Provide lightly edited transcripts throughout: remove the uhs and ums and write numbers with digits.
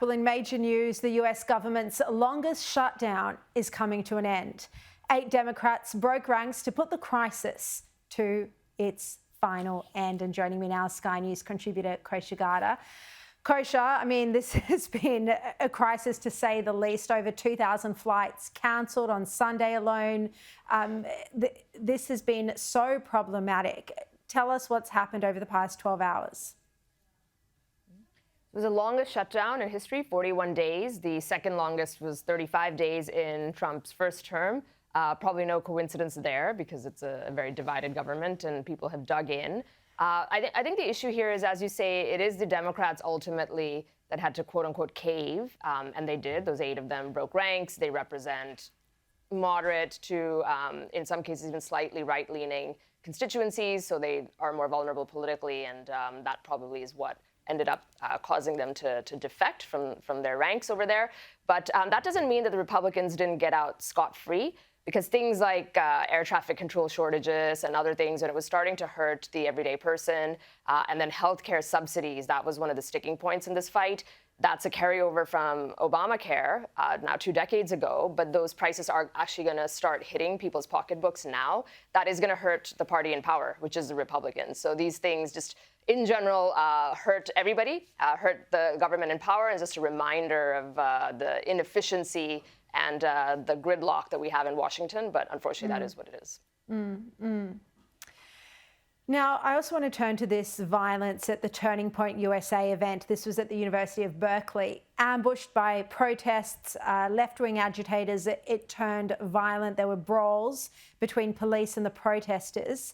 Well, in major news, the US government's longest shutdown is coming to an end. 8 Democrats broke ranks to put the crisis to its final end. And joining me now, Sky News contributor Kosha Gada. Kosha, I mean, this has been a crisis to say the least. Over 2,000 flights cancelled on Sunday alone. This has been so problematic. Tell us what's happened over the past 12 hours. It was the longest shutdown in history, 41 days. The second longest was 35 days in Trump's first term. Probably no coincidence there because it's a very divided government and people have dug in. I think the issue here is, as you say, it is the Democrats ultimately that had to quote unquote cave, and they did. Those 8 of them broke ranks. They represent moderate to, in some cases, even slightly right-leaning constituencies, so they are more vulnerable politically, and that probably is what ended up causing them to defect from their ranks over there. But that doesn't mean that the Republicans didn't get out scot-free, because things like air traffic control shortages and other things, and it was starting to hurt the everyday person, and then healthcare subsidies, that was one of the sticking points in this fight. That's a carryover from Obamacare, now 2 decades ago, but those prices are actually going to start hitting people's pocketbooks now. That is going to hurt the party in power, which is the Republicans. So these things just, in general, hurt everybody, hurt the government in power, and just a reminder of the inefficiency and the gridlock that we have in Washington. But unfortunately, that is what it is. Now, I also want to turn to this violence at the Turning Point USA event. This was at the University of Berkeley. Ambushed by protests, left-wing agitators, it turned violent. There were brawls between police and the protesters.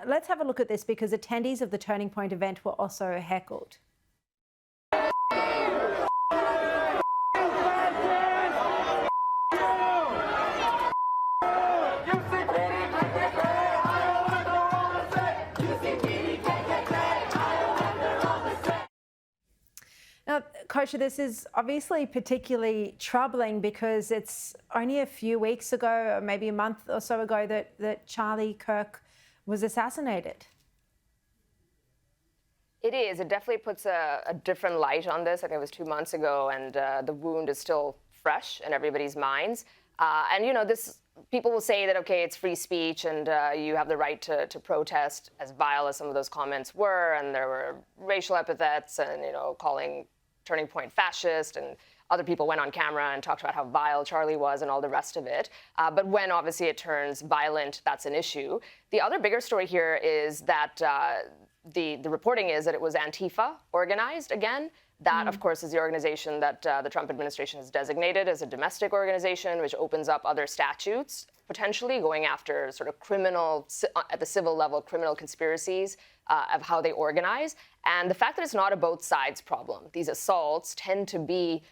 Let's have a look at this, because attendees of the Turning Point event were also heckled. Now, Kosha, this is obviously particularly troubling because it's only a few weeks ago, or maybe a month or so ago, that Charlie Kirk was assassinated. It is. It definitely puts a different light on this. I think it was 2 months ago, and the wound is still fresh in everybody's minds. And, you know, people will say that, okay, it's free speech and you have the right to protest, as vile as some of those comments were. And there were racial epithets and, you know, calling Turning Point fascist, and other people went on camera and talked about how vile Charlie was and all the rest of it. But when obviously it turns violent, that's an issue. The other bigger story here is that the reporting is that it was Antifa organized again. That, of course, is the organization that the Trump administration has designated as a domestic organization, which opens up other statutes, potentially going after sort of criminal, at the civil level, criminal conspiracies of how they organize. And the fact that it's not a both sides problem. These assaults tend to be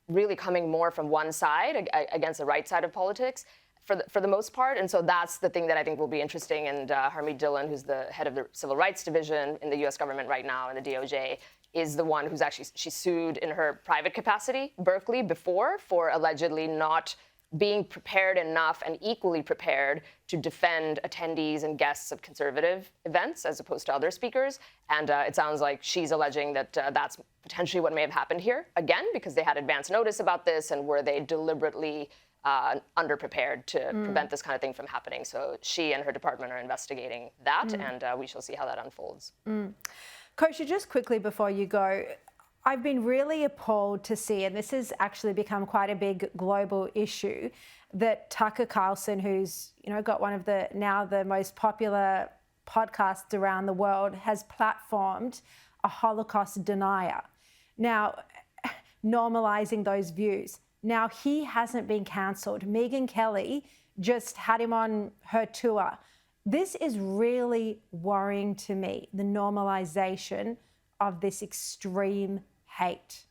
really coming more from one side against the right side of politics for the most part. And so that's the thing that I think will be interesting. And Harmeet Dillon, who's the head of the Civil Rights Division in the U.S. government right now in the DOJ, is the one who's actually, she sued in her private capacity Berkeley before for allegedly not being prepared enough and equally prepared to defend attendees and guests of conservative events as opposed to other speakers. And it sounds like she's alleging that that's potentially what may have happened here, again, because they had advance notice about this, and were they deliberately underprepared to prevent this kind of thing from happening. So she and her department are investigating that, and we shall see how that unfolds. Kosha, just quickly before you go, I've been really appalled to see, and this has actually become quite a big global issue, that Tucker Carlson, who's got one of the most popular podcasts around the world, has platformed a Holocaust denier. Now, normalizing those views. Now, he hasn't been cancelled. Megyn Kelly just had him on her tour. This is really worrying to me, the normalization of this extreme hate.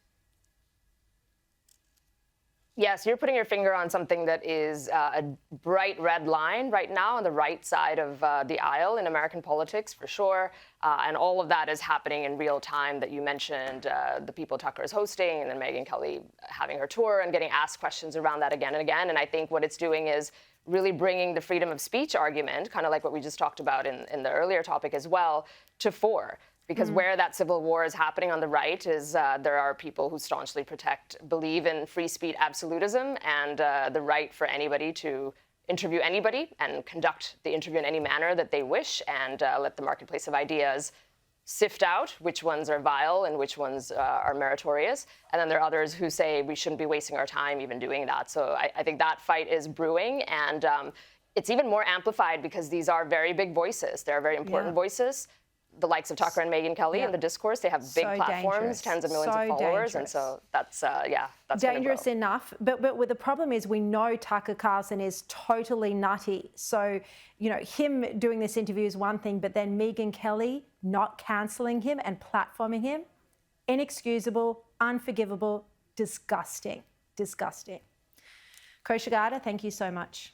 Yes, you're putting your finger on something that is a bright red line right now on the right side of the aisle in American politics, for sure. And all of that is happening in real time that you mentioned, the people Tucker is hosting, and then Megyn Kelly having her tour and getting asked questions around that again and again. And I think what it's doing is really bringing the freedom of speech argument, kind of like what we just talked about in the earlier topic as well, to fore. Because where that civil war is happening on the right is there are people who staunchly believe in free speech absolutism and the right for anybody to interview anybody and conduct the interview in any manner that they wish and let the marketplace of ideas sift out which ones are vile and which ones are meritorious. And then there are others who say we shouldn't be wasting our time even doing that. So I think that fight is brewing, and it's even more amplified because these are very big voices. They're very important voices. The likes of Tucker and Megyn Kelly in the discourse, they have big platforms, dangerous. tens of millions of followers, and so that's that's dangerous enough. But the problem is we know Tucker Carlson is totally nutty. So him doing this interview is one thing, but then Megyn Kelly not cancelling him and platforming him, inexcusable, unforgivable, disgusting. Kosha Gada, thank you so much.